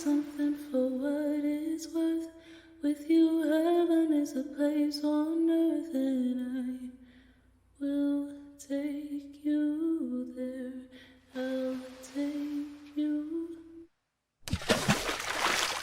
something for what it's worth. With you, heaven is a place on earth, and I will take you there. I'll take you.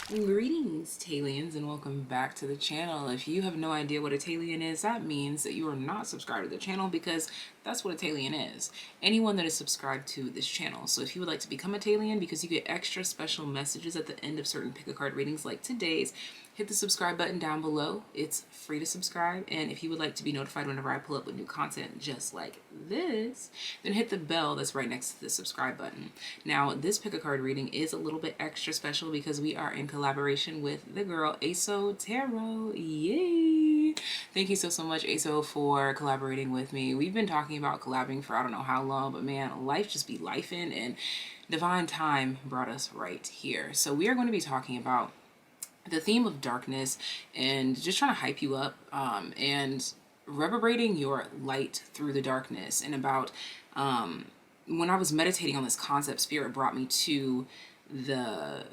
Greetings, TAYliens, and welcome back to the channel. If you have no idea what a TAYlien is, that means that you are not subscribed to the channel, because that's what a TAYlien is. Anyone that is subscribed to this channel. So if you would like to become a TAYlien, because you get extra special messages at the end of certain pick-a-card readings like today's, hit the subscribe button down below. It's free to subscribe. And if you would like to be notified whenever I pull up with new content just like this, then hit the bell that's right next to the subscribe button. Now, this pick-a-card reading is a little bit extra special because we are in collaboration with the girl ASO Tarot. Yay! Thank you so much, ASO, for collaborating with me. We've been talking about collabing for I don't know how long, but man, life just be lifing, and divine time brought us right here. So we are going to be talking about the theme of darkness and just trying to hype you up, and reverberating your light through the darkness. And about when I was meditating on this concept, Spirit brought me to the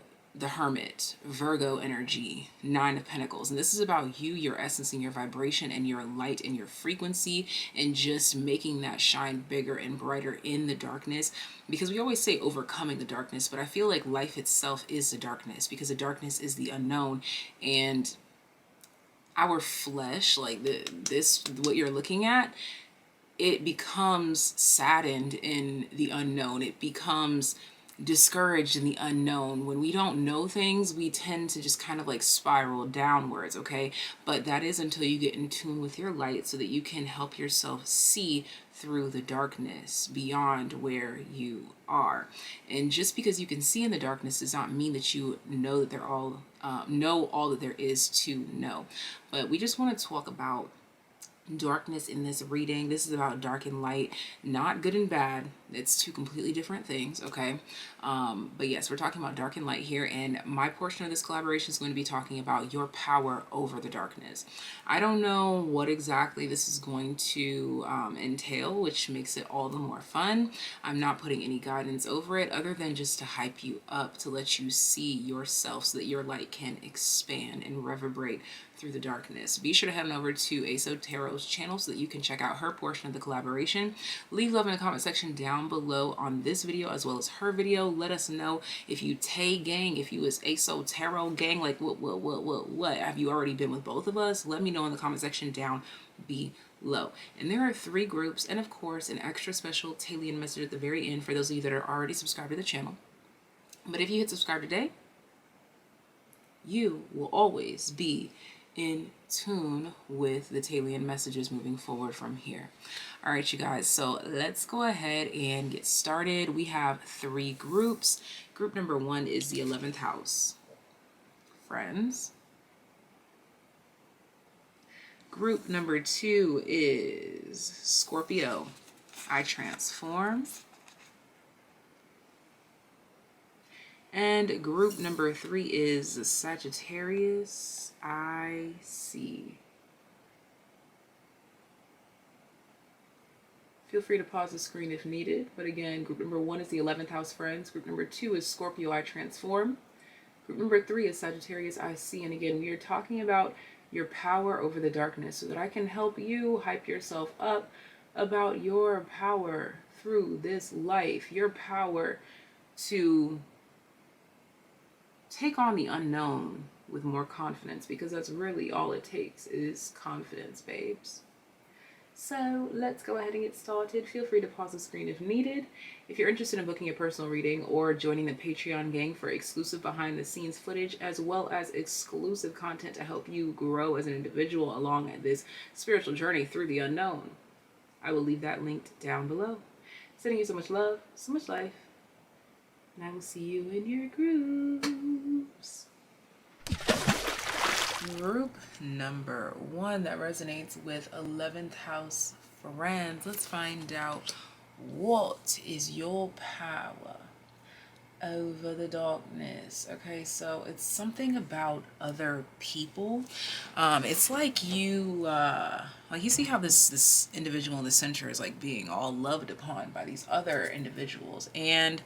Hermit, Virgo energy, 9 of Pentacles. And this is about you, your essence, and your vibration, and your light, and your frequency, and just making that shine bigger and brighter in the darkness. Because we always say overcoming the darkness, but I feel like life itself is the darkness, because the darkness is the unknown. And our flesh, like what you're looking at, it becomes saddened in the unknown. It becomes discouraged in the unknown. When we don't know things, we tend to just kind of like spiral downwards, okay? But that is until you get in tune with your light, so that you can help yourself see through the darkness beyond where you are. And just because you can see in the darkness does not mean that you know that know all that there is to know. But we just want to talk about darkness in this reading. This is about dark and light, not good and bad. It's two completely different things, okay? But yes, we're talking about dark and light here, and my portion of this collaboration is going to be talking about your power over the darkness. I don't know what exactly this is going to entail, which makes it all the more fun. I'm not putting any guidance over it other than just to hype you up, to let you see yourself so that your light can expand and reverberate through the darkness. Be sure to head on over to ASO Tarot's channel so that you can check out her portion of the collaboration. Leave love in the comment section down below on this video as well as her video. Let us know if you Tay gang, if you is ASO Tarot gang, like what? Have you already been with both of us? Let me know in the comment section down below. And there are 3 groups, and of course an extra special TAYlien message at the very end for those of you that are already subscribed to the channel. But if you hit subscribe today, you will always be in tune with the TAYlien messages moving forward from here. All right, you guys, so let's go ahead and get started. We have 3 groups. Group number 1 is the 11th house, friends. Group number 2 is Scorpio, I transform. And group number 3 is Sagittarius, I see. Feel free to pause the screen if needed. But again, group number 1 is the 11th house, friends. Group number 2 is Scorpio, I transform. Group number 3 is Sagittarius, I see. And again, we are talking about your power over the darkness, so that I can help you hype yourself up about your power through this life, your power to take on the unknown with more confidence, because that's really all it takes is confidence, babes. So let's go ahead and get started. Feel free to pause the screen if needed. If you're interested in booking a personal reading or joining the Patreon gang for exclusive behind the scenes footage, as well as exclusive content to help you grow as an individual along this spiritual journey through the unknown, I will leave that linked down below. Sending you so much love, so much life, and I will see you in your groups. Group number 1 that resonates with 11th house friends. Let's find out, what is your power over the darkness? Okay, so it's something about other people. It's like you see how this individual in the center is like being all loved upon by these other individuals, and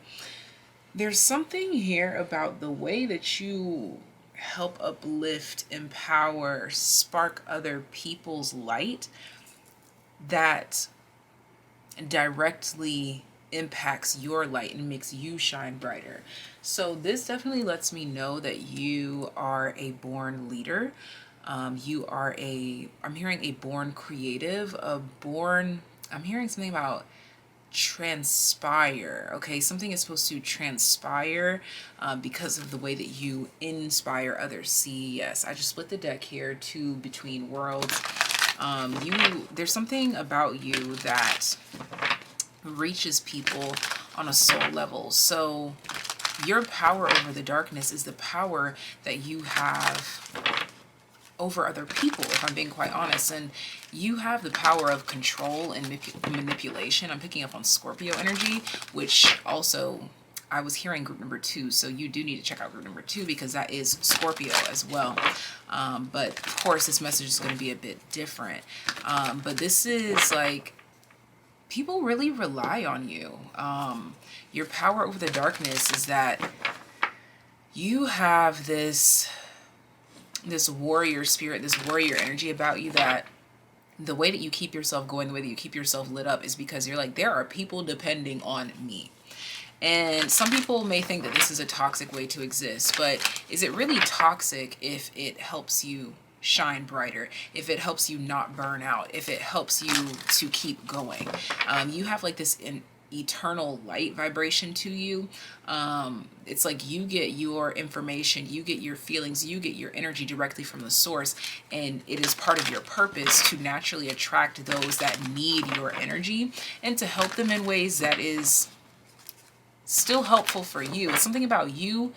There's something here about the way that you help uplift, empower, spark other people's light that directly impacts your light and makes you shine brighter. So this definitely lets me know that you are a born leader. You are I'm hearing a born creative, I'm hearing something about transpire. Okay, something is supposed to transpire because of the way that you inspire others. See, yes, I just split the deck here, two between worlds. There's something about you that reaches people on a soul level. So your power over the darkness is the power that you have over other people, if I'm being quite honest. And you have the power of control and manipulation. I'm picking up on Scorpio energy, which also I was hearing group number 2. So you do need to check out group number 2 because that is Scorpio as well. But of course, this message is going to be a bit different. But this is like, people really rely on you. Your power over the darkness is that you have this warrior spirit, this warrior energy about you, that the way that you keep yourself going, the way that you keep yourself lit up is because you're like, there are people depending on me. And some people may think that this is a toxic way to exist, but is it really toxic if it helps you shine brighter, if it helps you not burn out, if it helps you to keep going? You have like this eternal light vibration to you. It's like you get your information, you get your feelings, you get your energy directly from the source, and it is part of your purpose to naturally attract those that need your energy and to help them in ways that is still helpful for you. It's something about you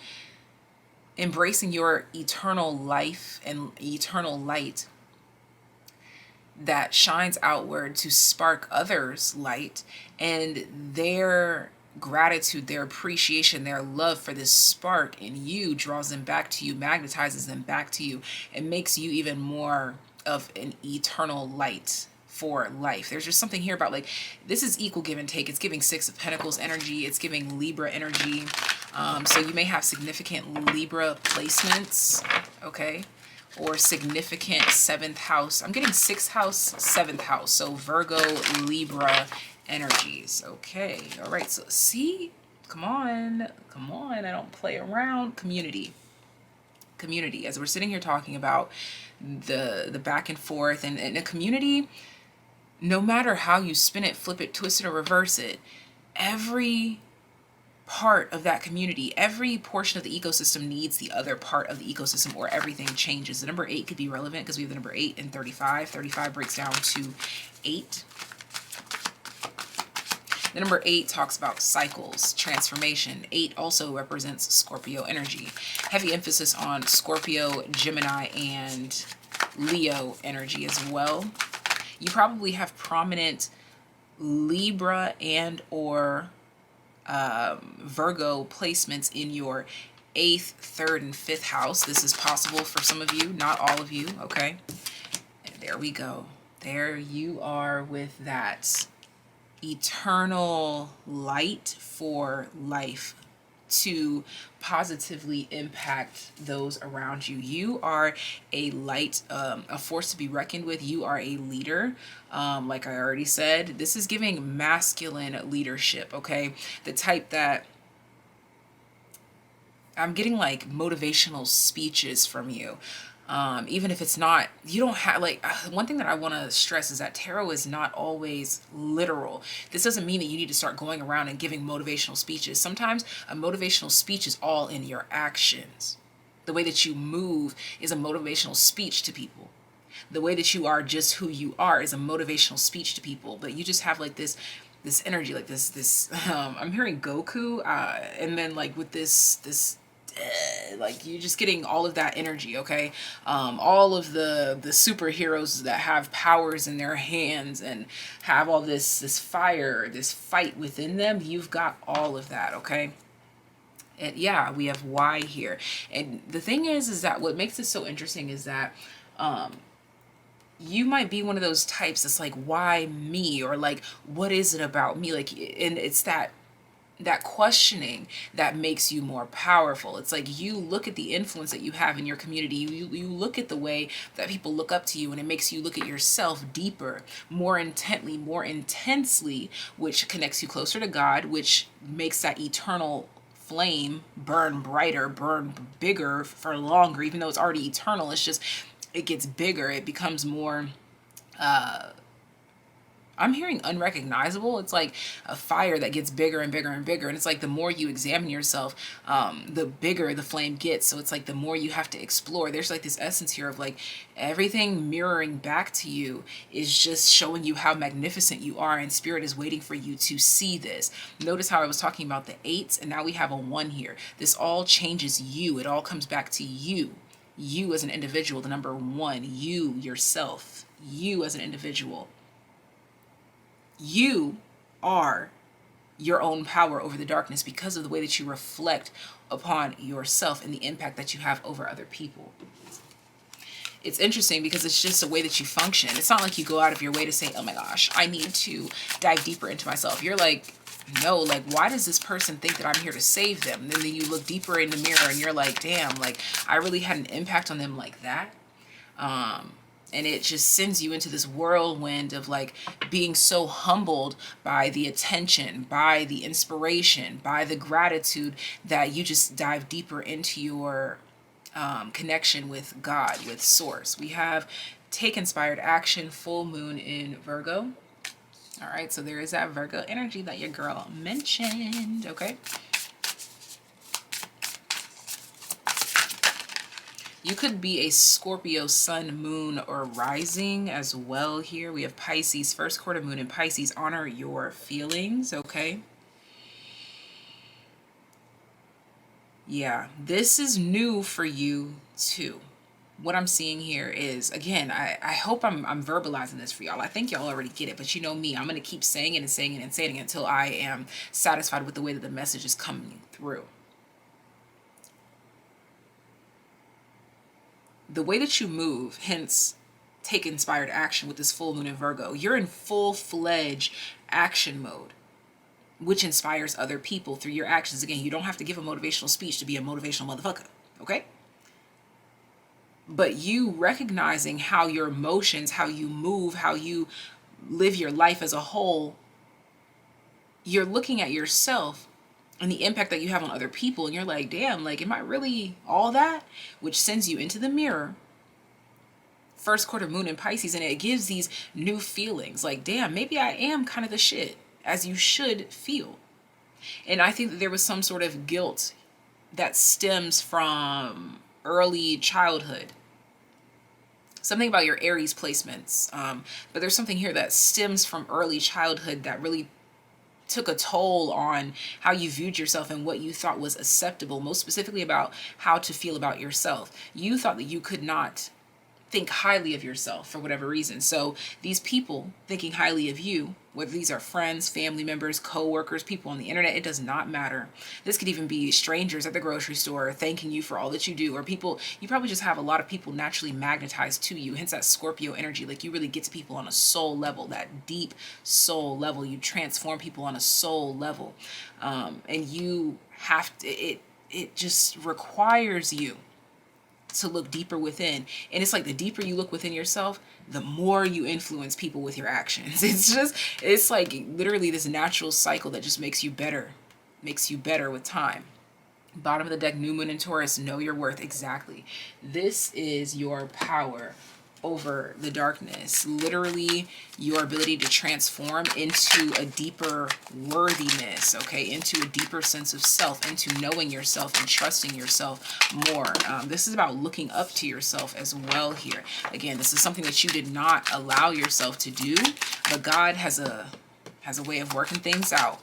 embracing your eternal life and eternal light that shines outward to spark others' light, and their gratitude, their appreciation, their love for this spark in you draws them back to you, magnetizes them back to you, and makes you even more of an eternal light for life. There's just something here about like, this is equal give and take. It's giving 6 of Pentacles energy. It's giving Libra energy. So you may have significant Libra placements, okay? Or significant 7th house. I'm getting 6th house, 7th house. So Virgo, Libra energies. Okay. All right. So see, come on. Come on. I don't play around. Community. Community. As we're sitting here talking about the back and forth and a community, no matter how you spin it, flip it, twist it, or reverse it, every part of that community, every portion of the ecosystem needs the other part of the ecosystem, or everything changes. The number 8 could be relevant because we have the number 8 and 35. 35 breaks down to 8. The number 8 talks about cycles, transformation. 8 also represents Scorpio energy. Heavy emphasis on Scorpio, Gemini, and Leo energy as well. You probably have prominent Libra and or Virgo placements in your 8th, 3rd, and 5th house. This is possible for some of you, not all of you, okay? And there we go. There you are with that eternal light for life to positively impact those around you. You are a light, a force to be reckoned with. You are a leader. Like I already said, this is giving masculine leadership, okay? The type that I'm getting like motivational speeches from you. Even if it's not, you don't have like, one thing that I want to stress is that tarot is not always literal. This doesn't mean that you need to start going around and giving motivational speeches. Sometimes a motivational speech is all in your actions. The way that you move is a motivational speech to people. The way that you are just who you are is a motivational speech to people. But you just have like this energy, like this I'm hearing Goku, and then like with this like you're just getting all of that energy, okay? All of the superheroes that have powers in their hands and have all this fire, this fight within them, you've got all of that, okay? And yeah, we have Y here. And the thing is that what makes it so interesting is that you might be one of those types that's like, why me? Or like, what is it about me? Like, and it's that that questioning that makes you more powerful. It's like you look at the influence that you have in your community. You look at the way that people look up to you, and it makes you look at yourself deeper, more intently, more intensely, which connects you closer to God, which makes that eternal flame burn brighter, burn bigger for longer. Even though it's already eternal, it's just, it gets bigger. It becomes more, I'm hearing unrecognizable. It's like a fire that gets bigger and bigger and bigger. And it's like the more you examine yourself, the bigger the flame gets. So it's like the more you have to explore. There's like this essence here of like everything mirroring back to you is just showing you how magnificent you are. And spirit is waiting for you to see this. Notice how I was talking about the 8s, and now we have a 1 here. This all changes you. It all comes back to you. You as an individual, the number 1, you yourself, you as an individual. You are your own power over the darkness because of the way that you reflect upon yourself and the impact that you have over other people. It's interesting because it's just a way that you function. It's not like you go out of your way to say, oh my gosh, I need to dive deeper into myself. You're like, no, like, why does this person think that I'm here to save them? And then you look deeper in the mirror and you're like, damn, like, I really had an impact on them like that. And it just sends you into this whirlwind of like being so humbled by the attention, by the inspiration, by the gratitude, that you just dive deeper into your connection with God, with source. We have take inspired action, full moon in Virgo. All right, so there is that Virgo energy that your girl mentioned, okay? You could be a Scorpio sun, moon, or rising as well here. We have Pisces, first quarter moon in Pisces. Honor your feelings, okay? Yeah, this is new for you too. What I'm seeing here is, again, I hope I'm verbalizing this for y'all. I think y'all already get it, but you know me, I'm going to keep saying it and saying it and saying it until I am satisfied with the way that the message is coming through. The way that you move, hence take inspired action with this full moon in Virgo, you're in full-fledged action mode, which inspires other people through your actions. Again, you don't have to give a motivational speech to be a motivational motherfucker, okay? But you recognizing how your emotions, how you move, how you live your life as a whole, you're looking at yourself and the impact that you have on other people, and you're like, damn, like, am I really all that? Which sends you into the mirror, first quarter moon in Pisces, and it gives these new feelings like, damn, maybe I am kind of the shit, as you should feel. And I think that there was some sort of guilt that stems from early childhood. Something about your ARIES placements, but there's something here that stems from early childhood that really took a toll on how you viewed yourself and what you thought was acceptable, most specifically about how to feel about yourself. You thought that you could not think highly of yourself for whatever reason. So these people thinking highly of you, whether these are friends, family members, co-workers, people on the internet, it does not matter. This could even be strangers at the grocery store thanking you for all that you do, or people, you probably just have a lot of people naturally magnetized to you, hence that Scorpio energy. Like, you really get to people on a soul level, that deep soul level. You transform people on a soul level, and you have to, it just requires you to look deeper within. And it's like the deeper you look within yourself, the more you influence people with your actions. It's like literally this natural cycle that just makes you better with time. Bottom of the deck, new moon in Taurus, know your worth. Exactly. This is your power over the darkness. Literally your ability to transform into a deeper worthiness, okay, into a deeper sense of self, into knowing yourself and trusting yourself more. This is about looking up to yourself as well here. Again, this is something that you did not allow yourself to do, but God has a way of working things out.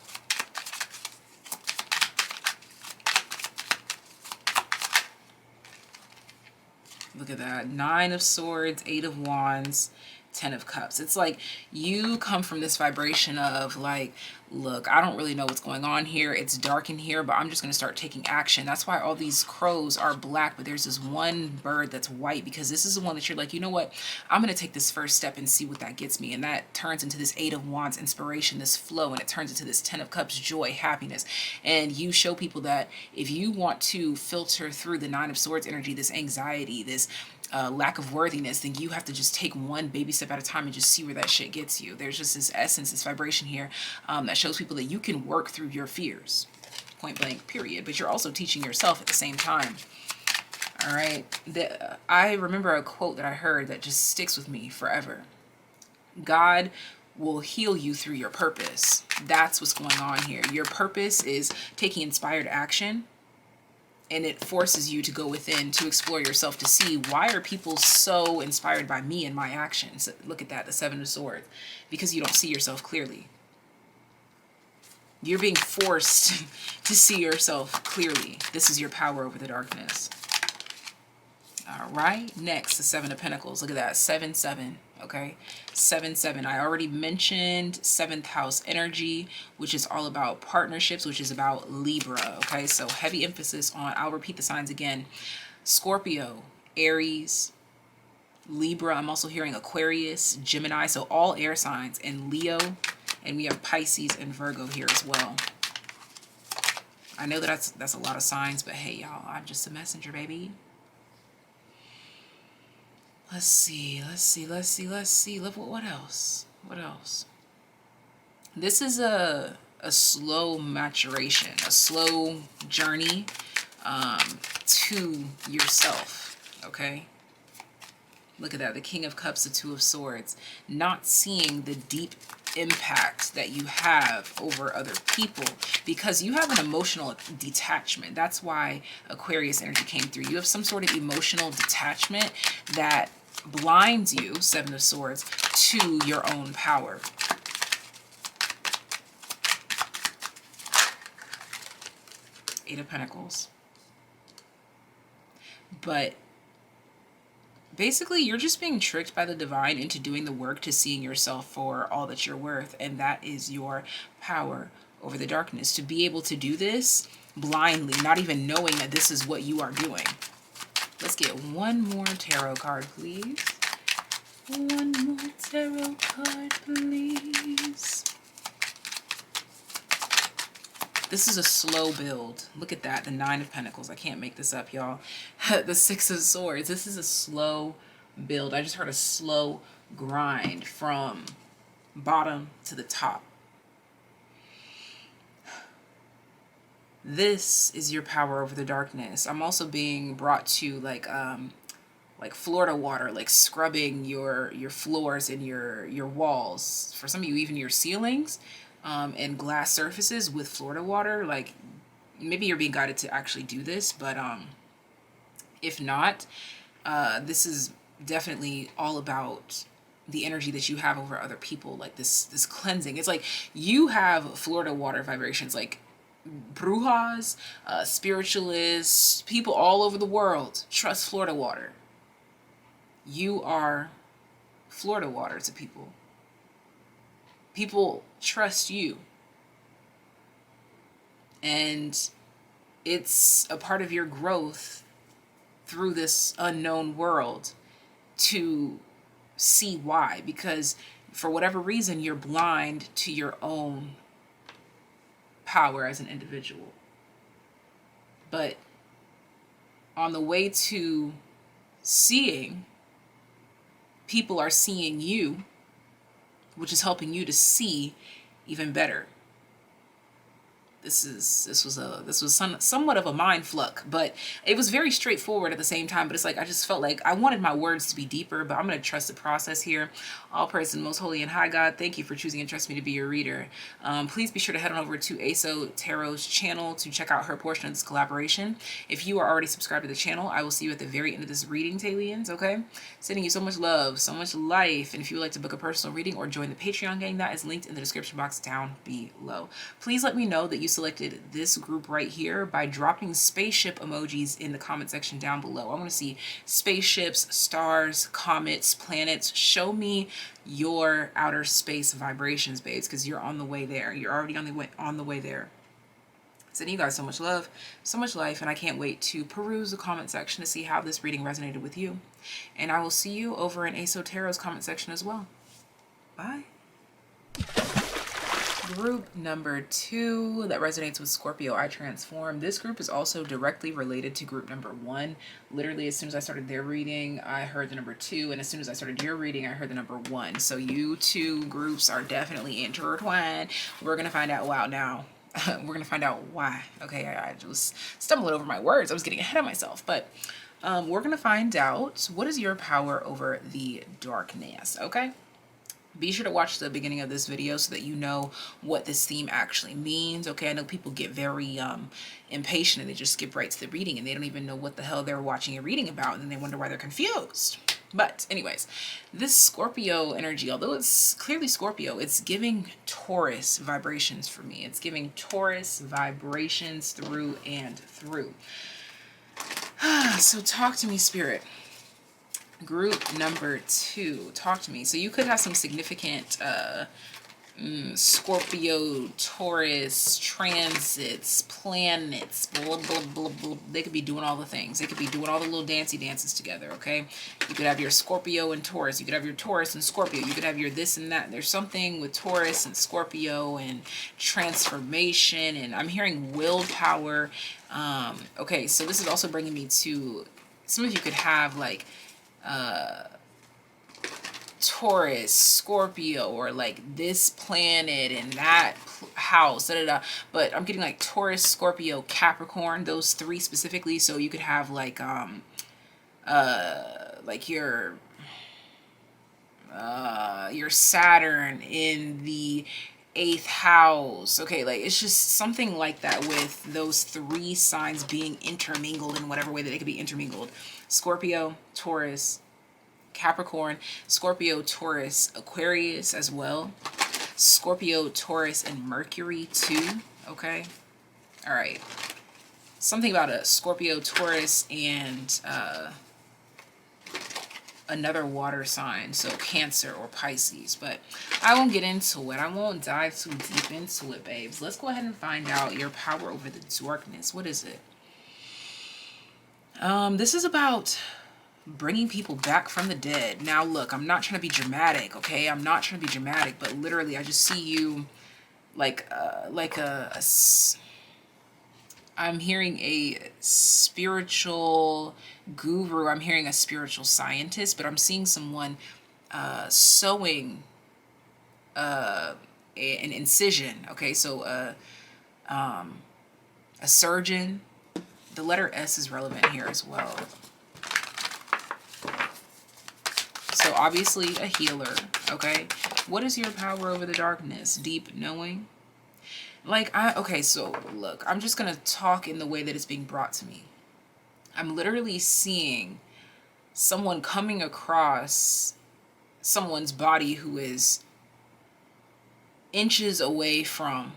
Look at that. 9 of Swords, 8 of Wands, 10 of Cups. It's like you come from this vibration of like look, I don't really know what's going on here. It's dark in here, but I'm just going to start taking action. That's why all these crows are black, but there's this one bird that's white, because this is the one that you're like, you know what? I'm going to take this first step and see what that gets me. And that turns into this 8 of Wands inspiration, this flow, and it turns into this 10 of Cups, joy, happiness. And you show people that if you want to filter through the 9 of Swords energy, this anxiety, this lack of worthiness, then you have to just take one baby step at a time and just see where that shit gets you. There's just this essence, this vibration here that shows people that you can work through your fears, point blank, period. But you're also teaching yourself at the same time. All right. I remember a quote that I heard that just sticks with me forever. God will heal you through your purpose. That's what's going on here. Your purpose is taking inspired action, and it forces you to go within to explore yourself, to see, why are people so inspired by me and my actions? Look at that, the 7 of Swords. Because you don't see yourself clearly. You're being forced to see yourself clearly. This is your power over the darkness. All right, next, the 7 of Pentacles. Look at that, 7-7. Okay, 7-7. I already mentioned 7th house energy, which is all about partnerships, which is about Libra. Okay, so heavy emphasis on, I'll repeat the signs again: Scorpio, Aries, Libra. I'm also hearing Aquarius, Gemini, so all air signs, and Leo, and we have Pisces and Virgo here as well. I know that that's a lot of signs, but hey, y'all, I'm just a messenger, baby. Let's see. What else? What else? This is a slow maturation, a slow journey to yourself, okay? Look at that, the King of Cups, the 2 of Swords. Not seeing the deep impact that you have over other people, because you have an emotional detachment. That's why Aquarius energy came through. You have some sort of emotional detachment that blinds you, 7 of Swords, to your own power. Eight of Pentacles. But basically, you're just being tricked by the divine into doing the work to seeing yourself for all that you're worth. And that is your power over the darkness. To be able to do this blindly, not even knowing that this is what you are doing. Let's get one more tarot card, please. One more tarot card, please. This is a slow build. Look at that, the 9 of Pentacles. I can't make this up, y'all. The 6 of Swords. This is a slow build. I just heard a slow grind from bottom to the top. This is your power over the darkness. I'm also being brought to like Florida water, like scrubbing your floors and your walls. For some of you, even your ceilings and glass surfaces with Florida water. Like, maybe you're being guided to actually do this, but if not, this is definitely all about the energy that you have over other people, like this cleansing. It's like you have Florida water vibrations, like brujas, spiritualists, people all over the world trust Florida water. You are Florida water to people. People trust you. And it's a part of your growth through this unknown world to see why. Because for whatever reason, you're blind to your own power as an individual. But on the way to seeing, people are seeing you, which is helping you to see even better. This was somewhat of a mind fuck, but it was very straightforward at the same time. But it's like, I just felt like I wanted my words to be deeper, but I'm going to trust the process here. All praise to the most holy and high God. Thank you for choosing and trusting me to be your reader. Please be sure to head on over to ASO Tarot's channel to check out her portion of this collaboration. If you are already subscribed to the channel, I will see you at the very end of this reading, TAYliens, okay? Sending you so much love, so much life. And if you would like to book a personal reading or join the Patreon gang, that is linked in the description box down below. Please let me know that you selected this group right here by dropping spaceship emojis in the comment section down below. I want to see spaceships, stars, comets, planets. Show me your outer space vibrations, babes, because you're on the way there. You're already on the way there. Sending you guys so much love, so much life, and I can't wait to peruse the comment section to see how this reading resonated with you. And I will see you over in Asotero's comment section as well. Bye. Group number 2 that resonates with Scorpio, I transform. This group is also directly related to group number 1. Literally, as soon as I started their reading, I heard the number 2, and as soon as I started your reading, I heard the number 1. So you two groups are definitely intertwined. We're gonna find out now. We're gonna find out why. Okay, I just stumbled over my words. I was getting ahead of myself, but we're gonna find out what is your power over the darkness. Okay. Be sure to watch the beginning of this video so that you know what this theme actually means. Okay, I know people get very impatient and they just skip right to the reading and they don't even know what the hell they're watching and reading about, and then they wonder why they're confused. But anyways, this Scorpio energy, although it's clearly Scorpio, it's giving Taurus vibrations for me. It's giving Taurus vibrations through and through. So talk to me, Spirit. Group number 2, talk to me. So you could have some significant Scorpio, Taurus transits, planets, blah, blah, blah, blah. They could be doing all the things. They could be doing all the little dancey dances together, okay? You could have your Scorpio and Taurus. You could have your Taurus and Scorpio. You could have your this and that. There's something with Taurus and Scorpio and transformation, and I'm hearing willpower. Okay, so this is also bringing me to, some of you could have like Taurus, Scorpio, or like this planet and that house, but I'm getting like Taurus, Scorpio, Capricorn, those 3 specifically. So you could have like your Saturn in the 8th house. Okay, like it's just something like that with those 3 signs being intermingled in whatever way that they could be intermingled. Scorpio, Taurus, Capricorn, Scorpio, Taurus, Aquarius as well. Scorpio, Taurus, and Mercury too. Okay. All right. Something about a Scorpio, Taurus, and another water sign. So Cancer or Pisces. But I won't get into it. I won't dive too deep into it, babes. Let's go ahead and find out your power over the darkness. What is it? This is about bringing people back from the dead. Now, look, I'm not trying to be dramatic, okay? I'm not trying to be dramatic, but literally, I just see you I'm hearing a spiritual guru. I'm hearing a spiritual scientist, but I'm seeing someone sewing an incision, okay? So a surgeon. The letter S is relevant here as well. So obviously a healer, okay? What is your power over the darkness? Deep knowing? Like, okay, so look, I'm just gonna talk in the way that it's being brought to me. I'm literally seeing someone coming across someone's body who is inches away from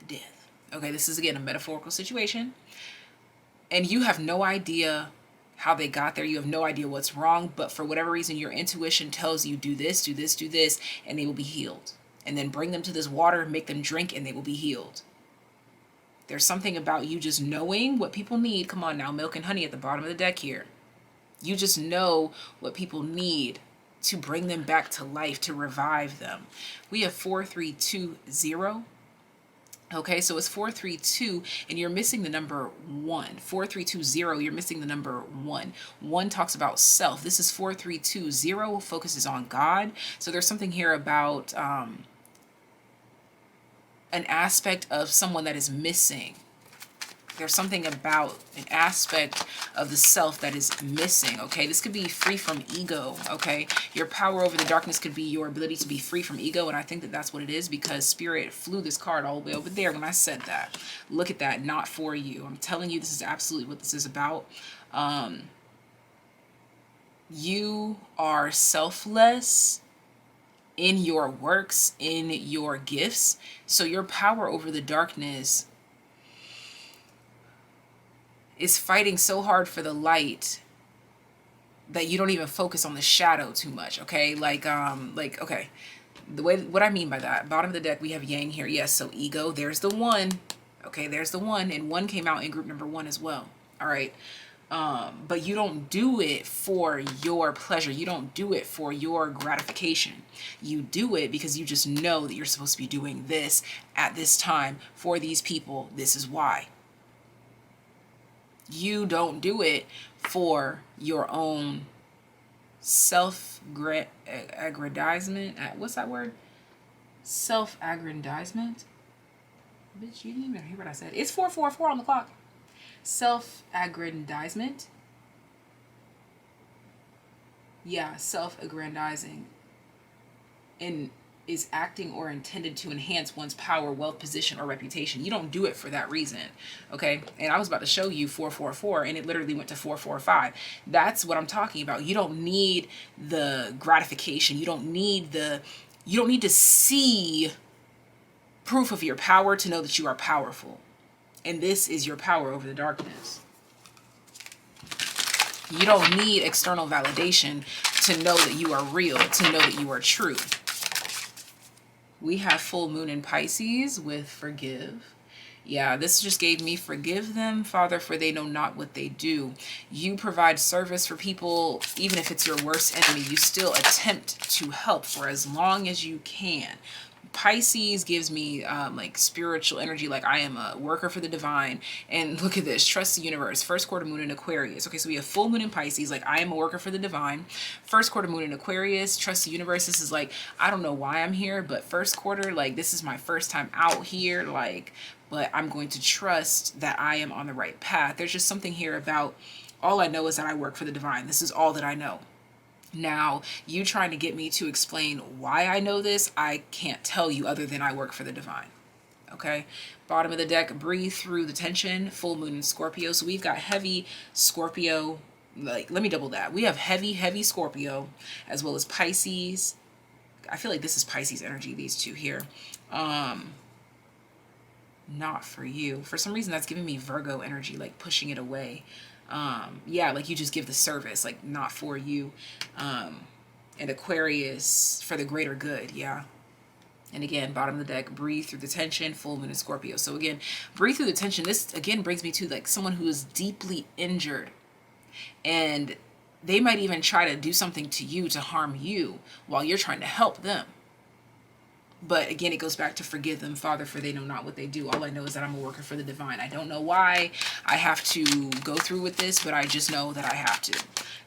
death. Okay, this is again a metaphorical situation. And you have no idea how they got there. You have no idea what's wrong, but for whatever reason, your intuition tells you do this, do this, do this, and they will be healed. And then bring them to this water, make them drink, and they will be healed. There's something about you just knowing what people need. Come on now, milk and honey at the bottom of the deck here. You just know what people need to bring them back to life, to revive them. We have 4320. Okay, so it's 432, and you're missing the number 1. 4320, you're missing the number 1. 1 talks about self. This is 4320, focuses on God. So there's something here about an aspect of someone that is missing. There's something about an aspect of the self that is missing, okay? This could be free from ego, okay? Your power over the darkness could be your ability to be free from ego, and I think that that's what it is because Spirit flew this card all the way over there when I said that. Look at that, not for you. I'm telling you, this is absolutely what this is about. You are selfless in your works, in your gifts. So your power over the darkness is fighting so hard for the light that you don't even focus on the shadow too much. Okay, okay, the way, what I mean by that, bottom of the deck we have Yang here. Yes, so ego, there's the one. Okay, there's the one, and one came out in group number 1 as well. All right. But you don't do it for your pleasure. You don't do it for your gratification. You do it because you just know that you're supposed to be doing this at this time for these people. This is why. You don't do it for your own self-aggrandizement. What's that word? Self-aggrandizement? Bitch, you didn't even hear what I said. It's 4:44 on the clock. Self-aggrandizement. Yeah, self-aggrandizing. And is acting or intended to enhance one's power, wealth, position, or reputation. You don't do it for that reason, okay? And I was about to show you 444, and it literally went to 445. That's what I'm talking about. You don't need the gratification. You don't need to see proof of your power to know that you are powerful. And this is your power over the darkness. You don't need external validation to know that you are real, to know that you are true. We have full moon in Pisces with forgive. Yeah, this just gave me forgive them, Father, for they know not what they do. You provide service for people, even if it's your worst enemy, you still attempt to help for as long as you can. Pisces gives me like spiritual energy, like I am a worker for the divine. And look at this, trust the universe. First quarter moon in Aquarius. Okay, so we have full moon in Pisces, like I am a worker for the divine. First quarter moon in Aquarius, trust the universe. This is like, I don't know why I'm here, but first quarter, like this is my first time out here, like, but I'm going to trust that I am on the right path. There's just something here about, all I know is that I work for the divine. This is all that I know. Now, you trying to get me to explain why I know this, I can't tell you other than I work for the divine. Okay? Bottom of the deck, breathe through the tension, full moon in Scorpio. So we've got heavy Scorpio. Like, let me double that. We have heavy Scorpio, as well as Pisces. I feel like this is Pisces energy, these two here. Not for you. For some reason, that's giving me Virgo energy, like pushing it away. Yeah, like you just give the service, like not for you. And Aquarius for the greater good. Yeah. And again, bottom of the deck, breathe through the tension, full moon in Scorpio. So again, breathe through the tension. This again brings me to like someone who is deeply injured, and they might even try to do something to you to harm you while you're trying to help them. But again, it goes back to forgive them, Father, for they know not what they do. All I know is that I'm a worker for the divine. I don't know why I have to go through with this, but I just know that I have to.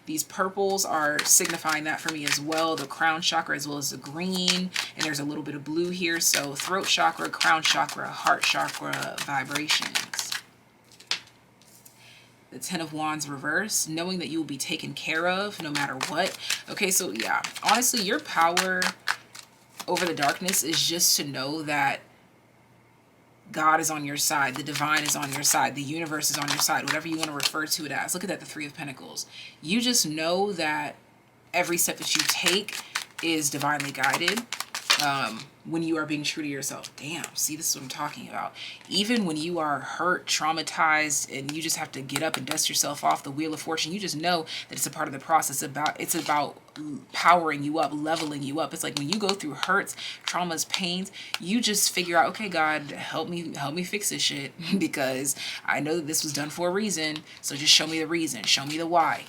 These purples are signifying that for me as well. The crown chakra as well as the green. And there's a little bit of blue here. So throat chakra, crown chakra, heart chakra vibrations. The 10 of Wands reverse, knowing that you will be taken care of no matter what. Okay, so yeah, honestly, your power over the darkness is just to know that God is on your side, the divine is on your side, the universe is on your side, whatever you want to refer to it as. Look at that, the 3 of Pentacles. You just know that every step that you take is divinely guided. When you are being true to yourself. Damn, see, this is what I'm talking about. Even when you are hurt, traumatized, and you just have to get up and dust yourself off the wheel of fortune, you just know that it's a part of the process. It's about powering you up, leveling you up. It's like when you go through hurts, traumas, pains, you just figure out, okay, God, help me fix this shit because I know that this was done for a reason. So just show me the reason, show me the why.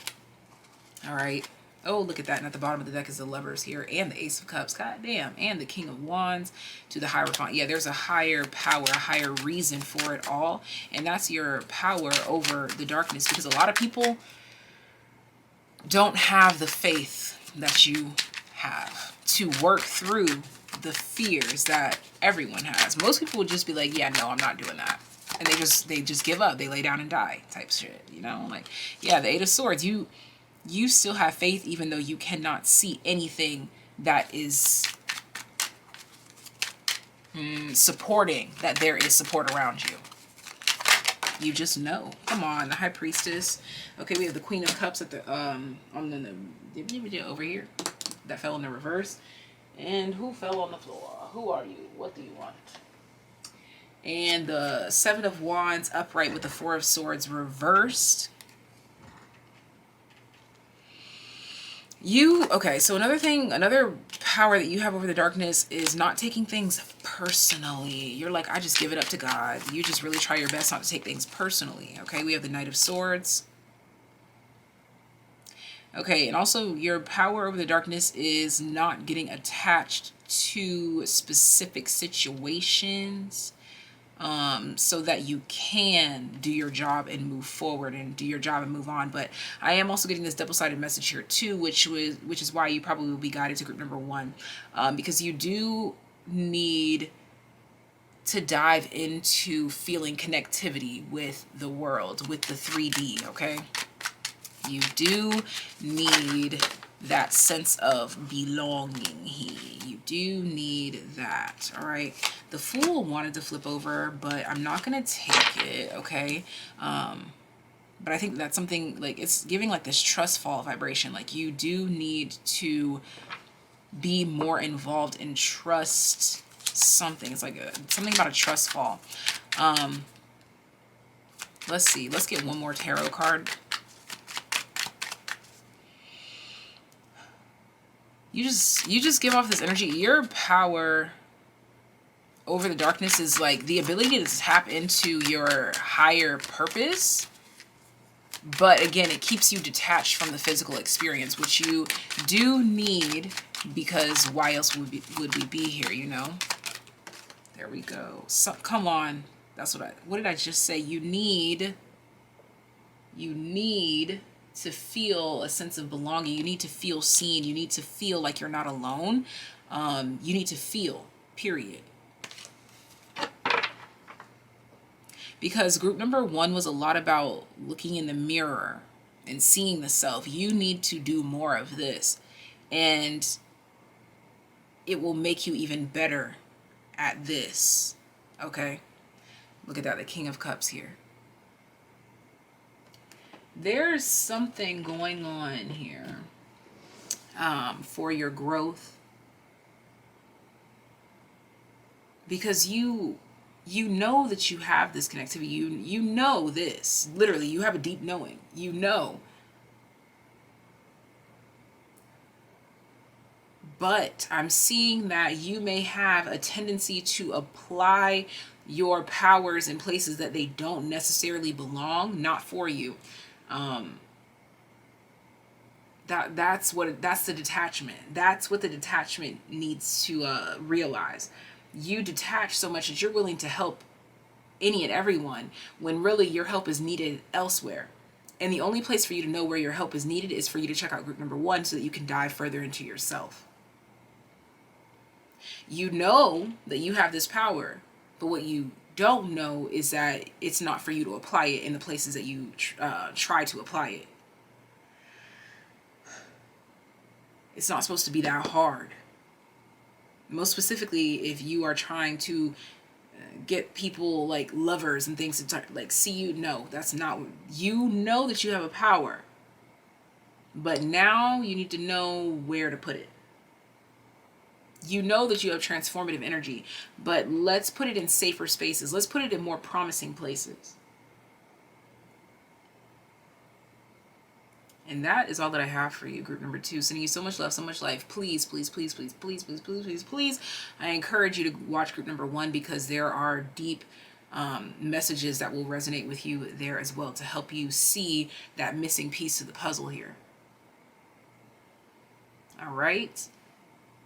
All right. Oh, look at that. And at the bottom of the deck is the Lovers here and the Ace of Cups. God damn. And the King of Wands to the Hierophant. Yeah, there's a higher power, a higher reason for it all. And that's your power over the darkness. Because a lot of people don't have the faith that you have to work through the fears that everyone has. Most people would just be like, yeah, no, I'm not doing that. And they just give up. They lay down and die type shit. You know, like, yeah, the 8 of Swords, you still have faith even though you cannot see anything that is supporting that there is support around you. You just know. Come on, the High Priestess. Okay, we have the Queen of Cups at the over here. That fell in the reverse. And who fell on the floor? Who are you? What do you want? And the Seven of Wands upright with the Four of Swords reversed. Okay, so another power that you have over the darkness is not taking things personally. You're like, I just give it up to God. You just really try your best not to take things personally. Okay, we have the Knight of Swords. Okay, and also your power over the darkness is not getting attached to specific situations, so that you can do your job and move forward and do your job and move on. But I am also getting this double-sided message here too, which is why you probably will be guided to group number 1, because you do need to dive into feeling connectivity with the world, with the 3D, okay? You do need that sense of belonging here. You do need that, all right? The Fool wanted to flip over, but I'm not going to take it, okay? But I think that's something, like, it's giving like this trust fall vibration. Like, you do need to be more involved in trust something. It's like something about a trust fall. Let's see. Let's get one more tarot card. You just give off this energy. Your power over the darkness is like the ability to tap into your higher purpose. But again, it keeps you detached from the physical experience, which you do need, because why else would we be here, you know? There we go. So, come on. That's what did I just say? You need to feel a sense of belonging. You need to feel seen. You need to feel like you're not alone. You need to feel, period. Because group number 1 was a lot about looking in the mirror and seeing the self. You need to do more of this, and it will make you even better at this. Okay? Look at that, the King of Cups here. There's something going on here for your growth, because you know that you have this connectivity. You know this. Literally, you have a deep knowing. You know. But I'm seeing that you may have a tendency to apply your powers in places that they don't necessarily belong, not for you. That's the detachment. That's what the detachment needs to realize. You detach so much that you're willing to help any and everyone, when really your help is needed elsewhere. And the only place for you to know where your help is needed is for you to check out group number 1, so that you can dive further into yourself. You know that you have this power, but what you don't know is that it's not for you to apply it in the places that you try to apply it. It's not supposed to be that hard. Most specifically, if you are trying to get people, like lovers and things, to like see you. No, that's not. You know that you have a power, but now you need to know where to put it. You know that you have transformative energy, but let's put it in safer spaces. Let's put it in more promising places. And that is all that I have for you, group number 2. Sending you so much love, so much life. Please, please, please, please, please, please, please, please, please. I encourage you to watch group number 1, because there are deep messages that will resonate with you there as well, to help you see that missing piece of the puzzle here. All right.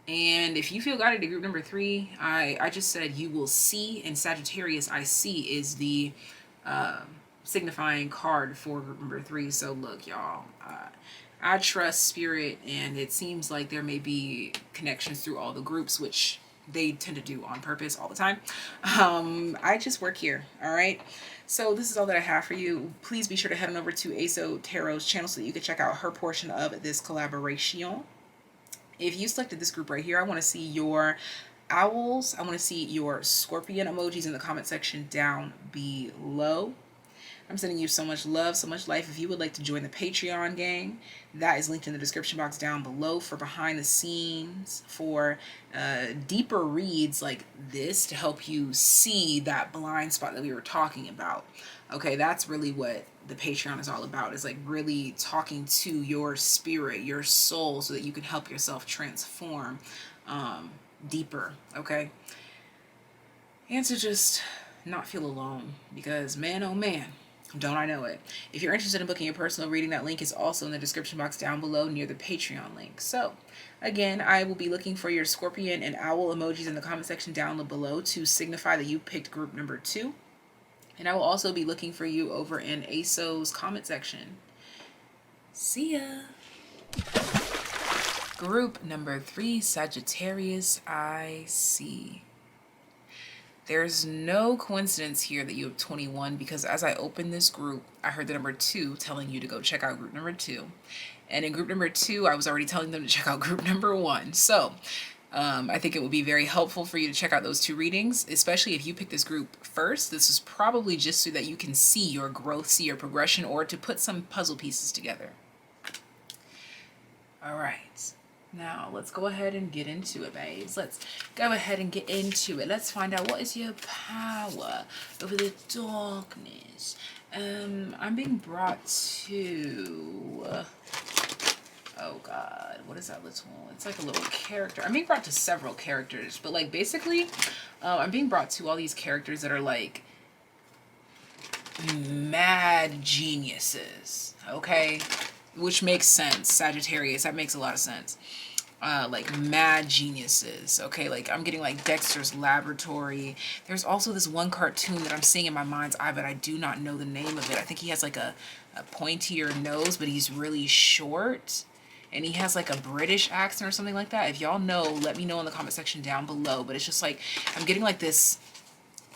And if you feel guided to group number 3, I just said you will see, and Sagittarius I see is the signifying card for group number 3. So look, y'all, I trust spirit, and it seems like there may be connections through all the groups, which they tend to do on purpose all the time. I just work here. All right. So this is all that I have for you. Please be sure to head on over to ASO Tarot's channel so that you can check out her portion of this collaboration. If you selected this group right here, I want to see your owls. I want to see your scorpion emojis in the comment section down below. I'm sending you so much love, so much life. If you would like to join the Patreon gang, that is linked in the description box down below for behind the scenes, for deeper reads like this to help you see that blind spot that we were talking about. Okay, that's really what the Patreon is all about, is like really talking to your spirit, your soul, so that you can help yourself transform deeper, okay? And to just not feel alone, because man, oh man, don't I know it. If you're interested in booking a personal reading, that link is also in the description box down below near the Patreon link. So again, I will be looking for your scorpion and owl emojis in the comment section down below to signify that you picked group number 2. And I will also be looking for you over in ASO's comment section. See ya. Group number 3, Sagittarius, I see. There's no coincidence here that you have 21, because as I opened this group, I heard the number 2 telling you to go check out group number 2. And in group number 2, I was already telling them to check out group number 1. So I think it would be very helpful for you to check out those 2 readings, especially if you pick this group first. This is probably just so that you can see your growth, see your progression, or to put some puzzle pieces together. All right. Now, let's go ahead and get into it, babes. Let's go ahead and get into it. Let's find out, what is your power over the darkness? I'm being brought to... oh, God. What is that little... It's like a little character. I'm being brought to several characters, but, like, basically, I'm being brought to all these characters that are, like, mad geniuses, okay? Which makes sense. Sagittarius, that makes a lot of sense. Like mad geniuses, okay? Like I'm getting like Dexter's Laboratory. There's also this one cartoon that I'm seeing in my mind's eye, but I do not know the name of it. I think he has like a pointier nose, but he's really short. And he has like a British accent or something like that. If y'all know, let me know in the comment section down below. But it's just like, I'm getting like this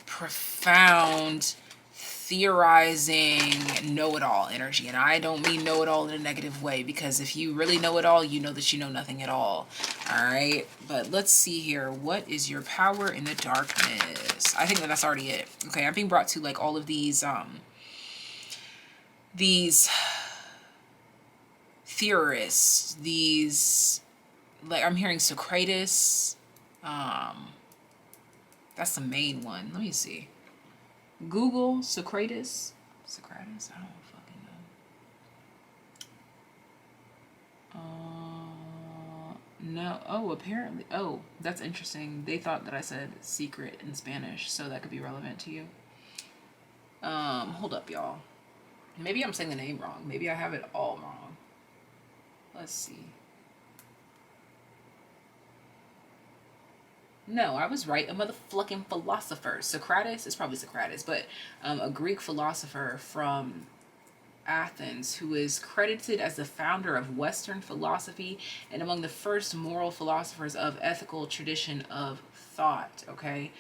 profound, theorizing, know-it-all energy. And I don't mean know-it-all in a negative way, because if you really know it all, you know that you know nothing at all. All right, but let's see here. What is your power in the darkness? I think that that's already it. Okay, I'm being brought to like all of these theorists, these, like I'm hearing Socrates. That's the main one. Let me see. Google Socrates. Socrates? I don't fucking know. No. Oh, apparently. Oh, that's interesting. They thought that I said secret in Spanish, so that could be relevant to you. Hold up, y'all. Maybe I'm saying the name wrong. Maybe I have it all wrong. Let's see. No, I was right. A motherfucking philosopher. Socrates? It's probably Socrates, but a Greek philosopher from Athens who is credited as the founder of Western philosophy and among the first moral philosophers of ethical tradition of thought, okay?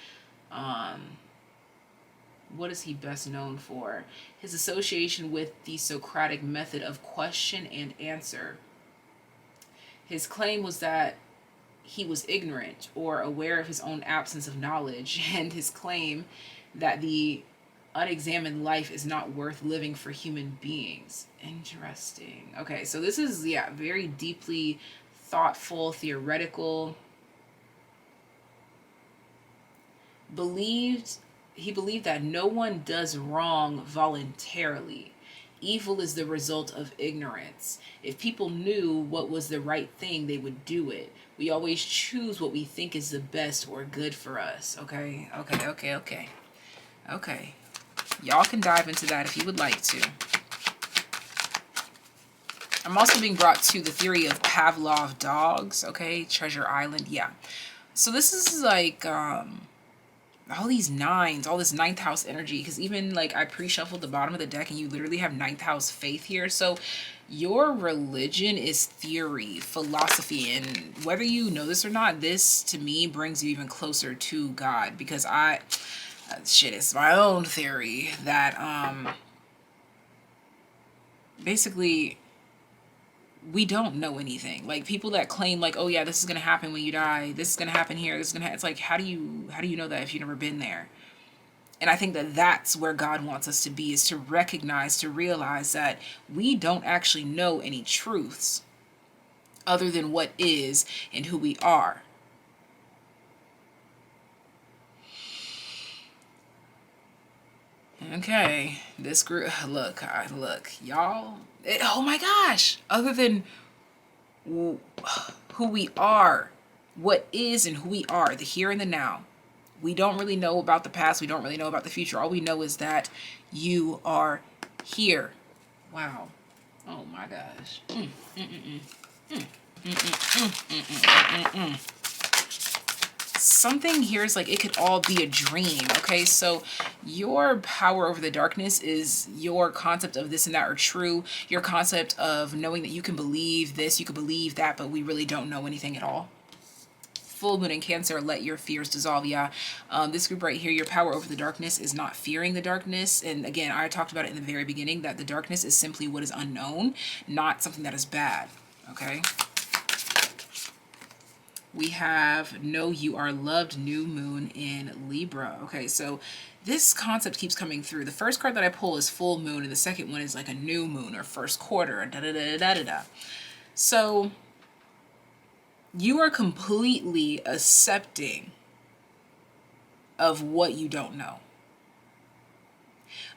What is he best known for? His association with the Socratic method of question and answer. His claim was that he was ignorant or aware of his own absence of knowledge, and his claim that the unexamined life is not worth living for human beings. Interesting. Okay, so this is, yeah, very deeply thoughtful, theoretical. He believed that no one does wrong voluntarily. Evil is the result of ignorance. If people knew what was the right thing, they would do it. We always choose what we think is the best or good for us. Okay, okay, okay, okay. Okay. Y'all can dive into that if you would like to. I'm also being brought to the theory of Pavlov dogs. Okay, Treasure Island. Yeah. So this is like all these nines, all this ninth house energy, because even like I pre-shuffled the bottom of the deck and you literally have ninth house faith here. So your religion is theory, philosophy, and whether you know this or not, this to me brings you even closer to God, because shit, it's my own theory that basically we don't know anything. Like people that claim like, oh yeah, this is gonna happen when you die, this is gonna happen here, this is gonna it's like, how do you know that if you've never been there? And I think that that's where God wants us to be, is to recognize, to realize that we don't actually know any truths other than what is and who we are. Okay, this group, look, y'all, oh my gosh, other than who we are, what is and who we are, the here and the now. We don't really know about the past. We don't really know about the future. All we know is that you are here. Wow. Oh my gosh. Something here is like it could all be a dream. Okay, so your power over the darkness is your concept of this and that are true. Your concept of knowing that you can believe this, you can believe that, but we really don't know anything at all. Full moon in Cancer, let your fears dissolve. Yeah, this group right here, your power over the darkness is not fearing the darkness. And again, I talked about it in the very beginning, that the darkness is simply what is unknown, not something that is bad. Okay. We have know you are loved, new moon in Libra. Okay, so this concept keeps coming through. The first card that I pull is full moon, and the second one is like a new moon or first quarter. Da da da da da da. So you are completely accepting of what you don't know.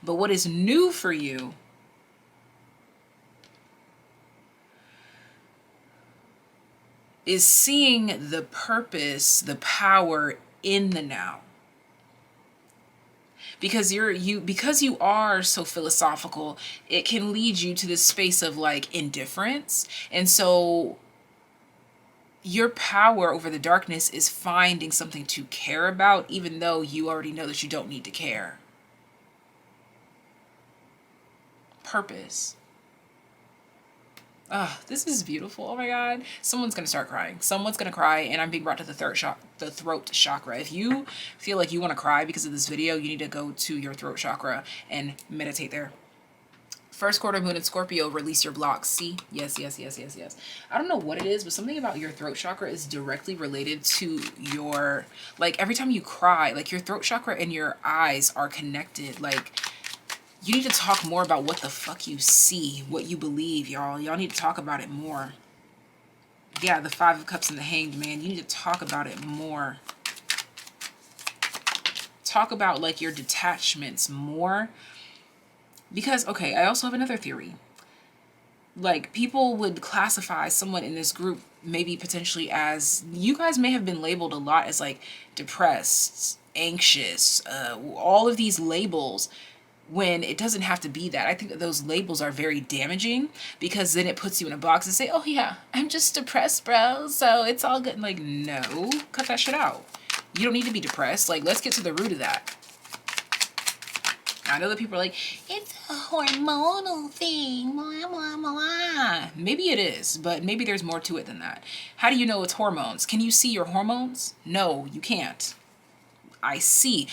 But what is new for you is seeing the purpose, the power in the now. Because because you are so philosophical, it can lead you to this space of like indifference. And so your power over the darkness is finding something to care about, even though you already know that you don't need to care. Purpose. This is beautiful. Oh my God. Someone's going to start crying. Someone's going to cry, and I'm being brought to the throat chakra. If you feel like you want to cry because of this video, you need to go to your throat chakra and meditate there. First quarter moon in Scorpio, release your blocks. See? Yes, yes, yes, yes, yes. I don't know what it is, but something about your throat chakra is directly related to your, like every time you cry, like your throat chakra and your eyes are connected. Like, you need to talk more about what the fuck you see, what you believe, y'all. Y'all need to talk about it more. Yeah, the Five of Cups and the Hanged Man. You need to talk about it more. Talk about like your detachments more. Because, okay, I also have another theory. Like, people would classify someone in this group maybe potentially as, you guys may have been labeled a lot as like depressed, anxious, all of these labels, when it doesn't have to be that. I think that those labels are very damaging, because then it puts you in a box and say, oh yeah, I'm just depressed, bro, so it's all good. Like, no, cut that shit out. You don't need to be depressed. Like, let's get to the root of that. I know that people are like, it's a hormonal thing, blah, blah, blah. Maybe it is, but maybe there's more to it than that. How do you know it's hormones? Can you see your hormones? No, you can't. I see.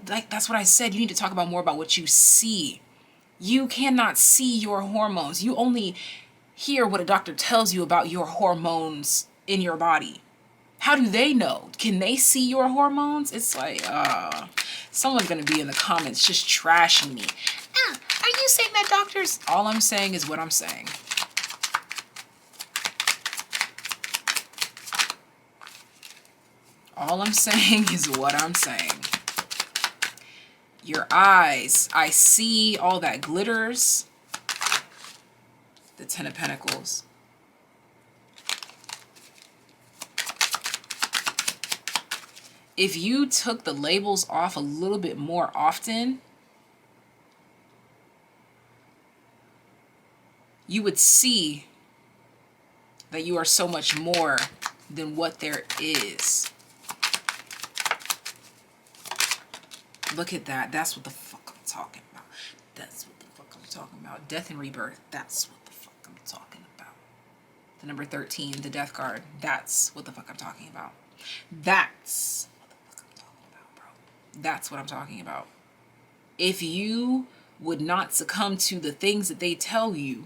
That's what I said. You need to talk about more about what you see. You cannot see your hormones. You only hear what a doctor tells you about your hormones in your body. How do they know? Can they see your hormones? It's like, someone's going to be in the comments just trashing me. Are you saying that doctors? All I'm saying is what I'm saying. All I'm saying is what I'm saying. Your eyes, I see all that glitters. The Ten of Pentacles. If you took the labels off a little bit more often, you would see that you are so much more than what there is. Look at that. That's what the fuck I'm talking about. That's what the fuck I'm talking about. Death and rebirth. That's what the fuck I'm talking about. The number 13, the death card. That's what the fuck I'm talking about. That's what the fuck I'm talking about, bro. That's what I'm talking about. If you would not succumb to the things that they tell you,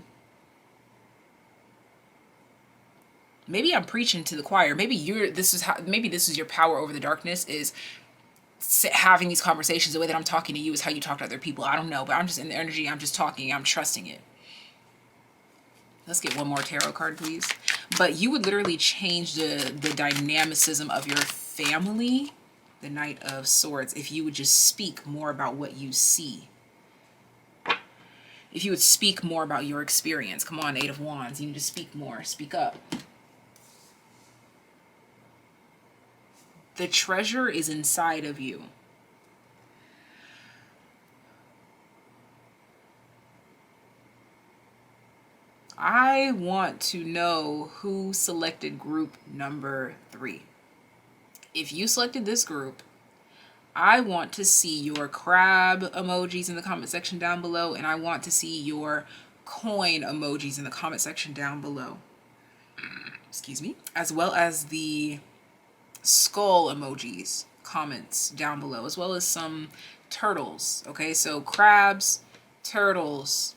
maybe I'm preaching to the choir. Maybe this is your power over the darkness, is having these conversations, the way that I'm talking to you is how you talk to other people. I don't know, but I'm just in the energy. I'm just talking. I'm trusting it. Let's get one more tarot card, please. But you would literally change the dynamicism of your family, the Knight of Swords, if you would just speak more about what you see. If you would speak more about your experience. Come on, Eight of Wands. You need to speak more. Speak up. The treasure is inside of you. I want to know who selected group number 3. If you selected this group, I want to see your crab emojis in the comment section down below, and I want to see your coin emojis in the comment section down below. Excuse me. As well as the skull emojis, comments down below, as well as some turtles. Okay, so crabs, turtles,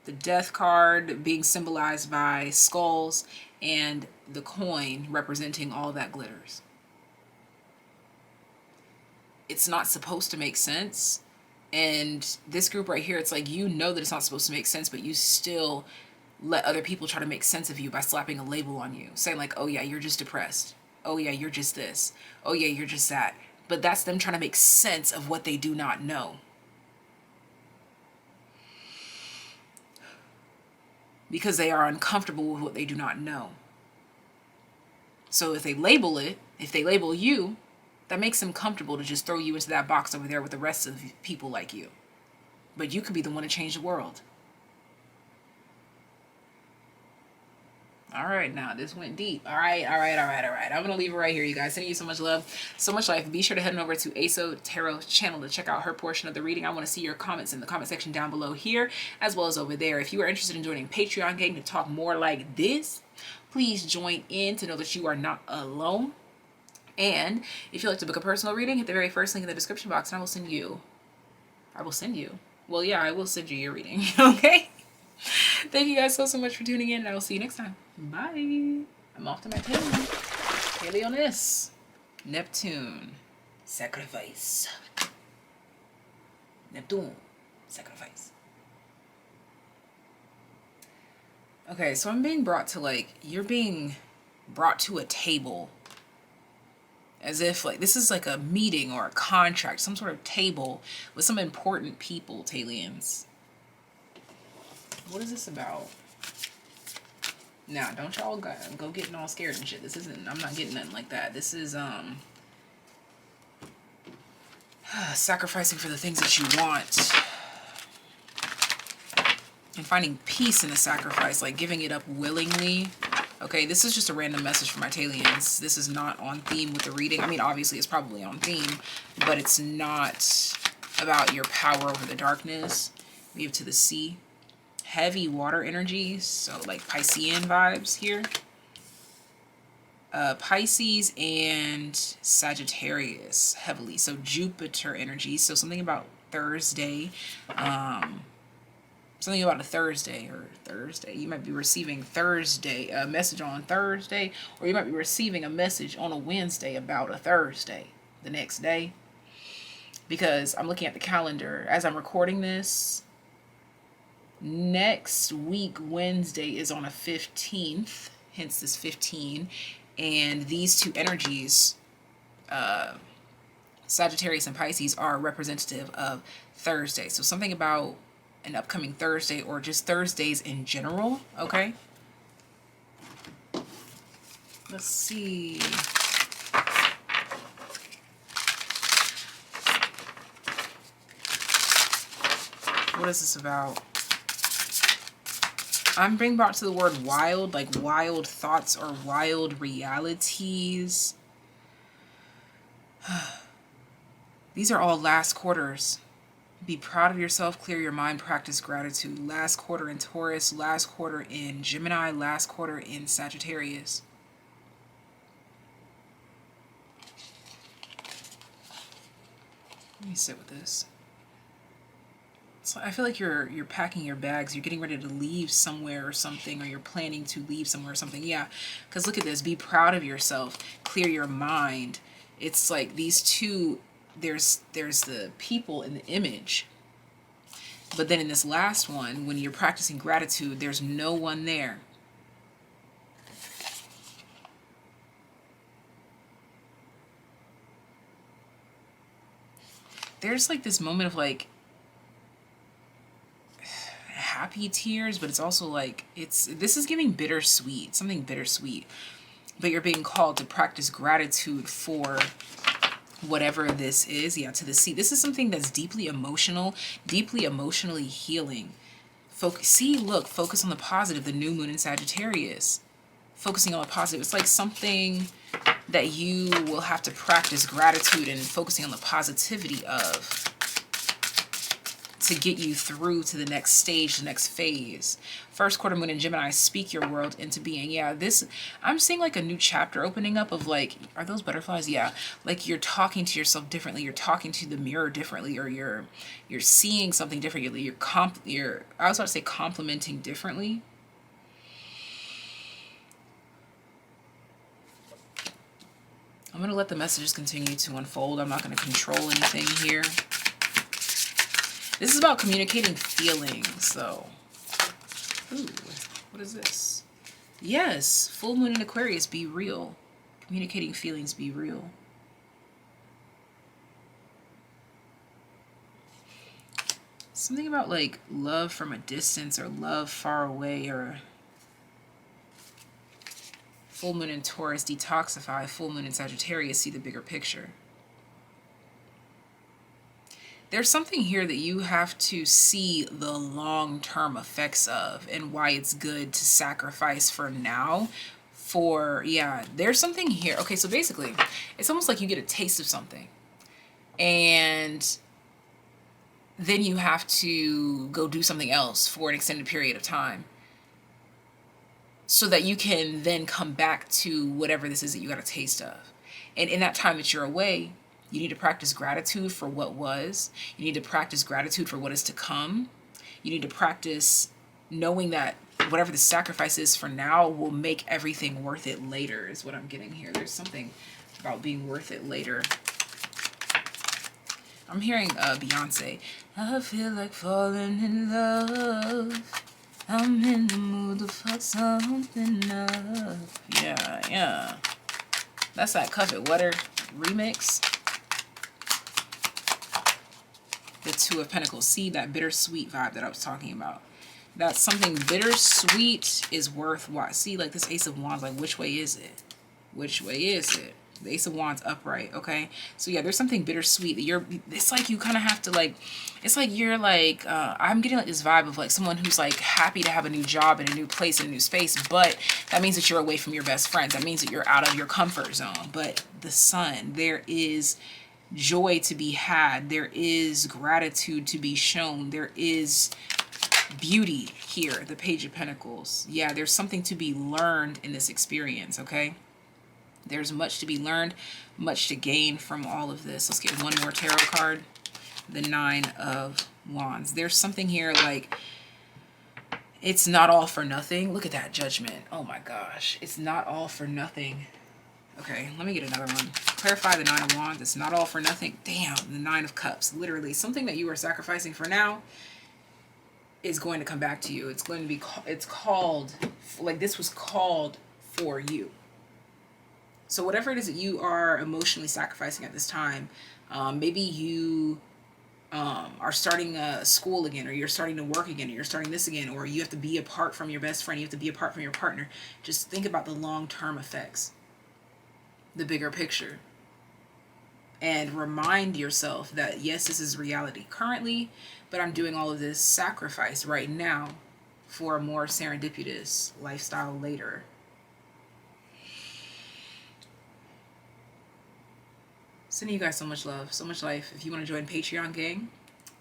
the death card being symbolized by skulls, and the coin representing all that glitters. It's not supposed to make sense. And this group right here, it's like, you know that it's not supposed to make sense, but you still let other people try to make sense of you by slapping a label on you, saying like, oh yeah, you're just depressed. Oh yeah, you're just this. Oh yeah, you're just that. But that's them trying to make sense of what they do not know. Because they are uncomfortable with what they do not know. So if they label it, if they label you, that makes them comfortable to just throw you into that box over there with the rest of people like you. But you could be the one to change the world. All right, now this went deep. All right. I'm gonna leave it right here, you guys. Sending you so much love, so much life. Be sure to head on over to ASO Tarot's channel to check out her portion of the reading. I want to see your comments in the comment section down below here, as well as over there. If you are interested in joining Patreon gang to talk more like this, please join in to know that you are not alone. And if you'd like to book a personal reading, hit the very first link in the description box, and I will send you. Well, yeah, I will send you your reading. Okay. Thank you guys so much for tuning in, and I will see you next time. Bye. I'm off to my pen. ALIES. Neptune. Sacrifice. Neptune. Sacrifice. Okay, so I'm being brought to, like, you're being brought to a table. As if, like, this is like a meeting or a contract, some sort of table with some important people, TAYliens. What is this about? Now, don't y'all go getting all scared and shit. This isn't, I'm not getting nothing like that. This is, sacrificing for the things that you want. And finding peace in the sacrifice, like giving it up willingly. Okay, this is just a random message for my TAYliens. This is not on theme with the reading. I mean, obviously it's probably on theme, but it's not about your power over the darkness. Leave to the sea. Heavy water energies, so like Piscean vibes here. Pisces and Sagittarius heavily, so Jupiter energy. So something about Thursday, something about a Thursday or Thursday. You might be receiving a message on Thursday, or you might be receiving a message on a Wednesday about a Thursday the next day. Because I'm looking at the calendar as I'm recording this. Next week, Wednesday, is on a 15th, hence this 15. And these two energies, Sagittarius and Pisces, are representative of Thursday. So something about an upcoming Thursday, or just Thursdays in general, okay? Let's see. What is this about? I'm being brought to the word wild, like wild thoughts or wild realities. These are all last quarters. Be proud of yourself, clear your mind, practice gratitude. Last quarter in Taurus, last quarter in Gemini, last quarter in Sagittarius. Let me sit with this. So I feel like you're packing your bags, you're getting ready to leave somewhere or something, or you're planning to leave somewhere or something. Yeah, because look at this. Be proud of yourself. Clear your mind. It's like these two, there's the people in the image. But then in this last one, when you're practicing gratitude, there's no one there. There's like this moment of like happy tears, but it's also like, this is giving bittersweet, something bittersweet. But you're being called to practice gratitude for whatever this is. Yeah, to the sea. This is something that's deeply emotional, deeply emotionally healing. Focus on the positive, the new moon in Sagittarius. Focusing on the positive. It's like something that you will have to practice gratitude and focusing on the positivity of, to get you through to the next stage, the next phase. First quarter moon in Gemini, speak your world into being. Yeah, this, I'm seeing like a new chapter opening up of like, are those butterflies? Yeah, like you're talking to yourself differently, you're talking to the mirror differently, or you're seeing something differently. I was about to say complimenting differently. I'm going to let the messages continue to unfold. I'm not going to control anything here. This is about communicating feelings, though. Ooh, what is this? Yes, full moon in Aquarius, be real. Communicating feelings, be real. Something about like love from a distance or love far away, or full moon in Taurus, detoxify. Full moon in Sagittarius, see the bigger picture. There's something here that you have to see the long-term effects of, and why it's good to sacrifice for now. Yeah, there's something here. Okay, so basically, it's almost like you get a taste of something, and then you have to go do something else for an extended period of time, so that you can then come back to whatever this is that you got a taste of. And in that time that you're away, you need to practice gratitude for what was. You need to practice gratitude for what is to come. You need to practice knowing that whatever the sacrifice is for now will make everything worth it later, is what I'm getting here. There's something about being worth it later. I'm hearing Beyonce. I feel like falling in love. I'm in the mood to fuck something up. Yeah. That's that Cuff It Wetter remix. The Two of Pentacles. See that bittersweet vibe that I was talking about. That something bittersweet is worthwhile. See, like this Ace of Wands, like which way is it? Which way is it? The Ace of Wands upright, okay? So yeah, there's something bittersweet that it's like you kind of have to like, it's like you're like, I'm getting like this vibe of like someone who's like happy to have a new job in a new place, in a new space, but that means that you're away from your best friends. That means that you're out of your comfort zone. But the Sun, there is joy to be had. There is gratitude to be shown. There is beauty here, the Page of Pentacles. Yeah, there's something to be learned in this experience, okay? There's much to be learned, much to gain from all of this. Let's get one more tarot card. The Nine of Wands. There's something here like it's not all for nothing. Look at that Judgment. Oh my gosh. It's not all for nothing. Okay, let me get another one. Clarify the Nine of Wands. It's not all for nothing. Damn, the Nine of Cups. Literally, something that you are sacrificing for now is going to come back to you. It's going to be, it's called, like this was called for you. So whatever it is that you are emotionally sacrificing at this time, maybe you are starting school again, or you're starting to work again, or you're starting this again, or you have to be apart from your best friend, you have to be apart from your partner. Just think about the long-term effects, the bigger picture, and remind yourself that yes, this is reality currently, but I'm doing all of this sacrifice right now for a more serendipitous lifestyle later. Sending you guys so much love, so much life. If you want to join Patreon gang,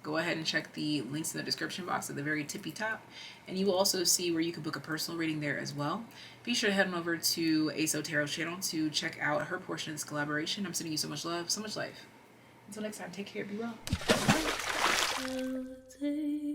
go ahead and check the links in the description box at the very tippy top. And you will also see where you can book a personal reading there as well. Be sure to head on over to ASO Tarot's channel to check out her portion of this collaboration. I'm sending you so much love, so much life. Until next time, take care, be well. Bye. say